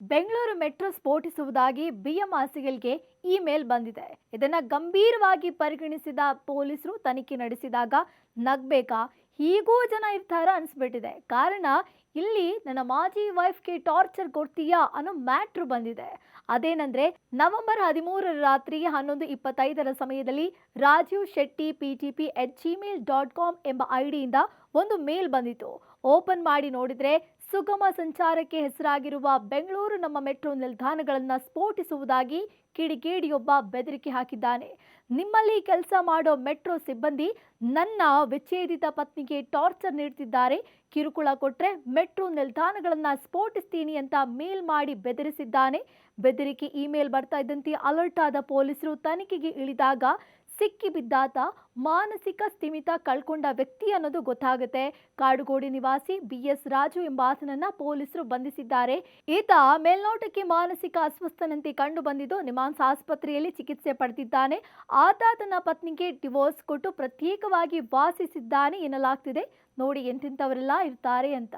Bengaluru metro ಸ್ಫೋಟಿಸುವುದಾಗಿ ಬಿಎಂಆರ್ಸಿಎಲ್ಗೆ email ಬಂದಿದೆ. ಇದನ್ನ ಗಂಭೀರವಾಗಿ ಪರಿಗಣಿಸಿದ ಪೊಲೀಸರು ತನಿಖೆ ನಡೆಸಿದಾಗ ನಗ್ಬೇಕಾ, ಹೀಗೂ ಜನ ಇರ್ತಾರ ಅನ್ಸ್ಬಿಟ್ಟಿದೆ. ಕಾರಣ ಇಲ್ಲಿ ನನ್ನ ಮಾಜಿ ವೈಫ್ಗೆ ಟಾರ್ಚರ್ ಕೊಡ್ತೀಯಾ ಅನ್ನೋ ಮ್ಯಾಟ್ರು ಬಂದಿದೆ. ಅದೇನಂದ್ರೆ ನವೆಂಬರ್ 13 ರಾತ್ರಿ 11:25 ಸಮಯದಲ್ಲಿ ರಾಜೀವ್ ಶೆಟ್ಟಿ ptp@gmail.com ಎಂಬ ಐಡಿಯಿಂದ ಒಂದು ಮೇಲ್ ಬಂದಿತ್ತು. ಓಪನ್ ಮಾಡಿ ನೋಡಿದ್ರೆ ಸುಗಮ ಸಂಚಾರಕ್ಕೆ ಹೆಸರಾಗಿರುವ ಬೆಂಗಳೂರು ನಮ್ಮ ಮೆಟ್ರೋ ನಿಲ್ದಾಣಗಳನ್ನು ಸ್ಫೋಟಿಸುವುದಾಗಿ ಕಿಡಿಗೇಡಿಯೊಬ್ಬ ಬೆದರಿಕೆ ಹಾಕಿದ್ದಾನೆ. ನಿಮ್ಮಲ್ಲಿ ಕೆಲಸ ಮಾಡೋ ಮೆಟ್ರೋ ಸಿಬ್ಬಂದಿ ನನ್ನ ವಿಚ್ಛೇದಿತ ಪತ್ನಿಗೆ ಟಾರ್ಚರ್ ನೀಡುತ್ತಿದ್ದಾರೆ, ಕಿರುಕುಳ ಕೊಟ್ರೆ ಮೆಟ್ರೋ ನಿಲ್ದಾಣಗಳನ್ನು ಸ್ಫೋಟಿಸ್ತೀನಿ ಅಂತ ಮೇಲ್ ಮಾಡಿ ಬೆದರಿಸಿದ್ದಾನೆ. ಬೆದರಿಕೆ ಇಮೇಲ್ ಬರ್ತಾ ಇದ್ದಂತೆ ಅಲರ್ಟ್ ಆದ ಪೊಲೀಸರು ತನಿಖೆಗೆ ಇಳಿದಾಗ ಸಿಕ್ಕಿಬಿದ್ದಾತ ಮಾನಸಿಕ ಸ್ಥಿಮಿತ ಕಳ್ಕೊಂಡ ವ್ಯಕ್ತಿ ಅನ್ನೋದು ಗೊತ್ತಾಗುತ್ತೆ. ಕಾಡುಗೋಡಿ ನಿವಾಸಿ BS ರಾಜು ಎಂಬಾತನನ್ನ ಪೊಲೀಸರು ಬಂಧಿಸಿದ್ದಾರೆ. ಈತ ಮೇಲ್ನೋಟಕ್ಕೆ ಮಾನಸಿಕ ಅಸ್ವಸ್ಥನಂತೆ ಕಂಡು ಬಂದಿದ್ದು ನಿಮ್ಹಾನ್ಸ್ ಆಸ್ಪತ್ರೆಯಲ್ಲಿ ಚಿಕಿತ್ಸೆ ಪಡೆದಿದ್ದಾನೆ. ಆತ ತನ್ನ ಪತ್ನಿಗೆ ಡಿವೋರ್ಸ್ ಕೊಟ್ಟು ಪ್ರತ್ಯೇಕವಾಗಿ ವಾಸಿಸಿದ್ದಾನೆ ಎನ್ನಲಾಗ್ತಿದೆ. ನೋಡಿ ಎಂತೆಂಥವರೆಲ್ಲ ಇರ್ತಾರೆ ಅಂತ.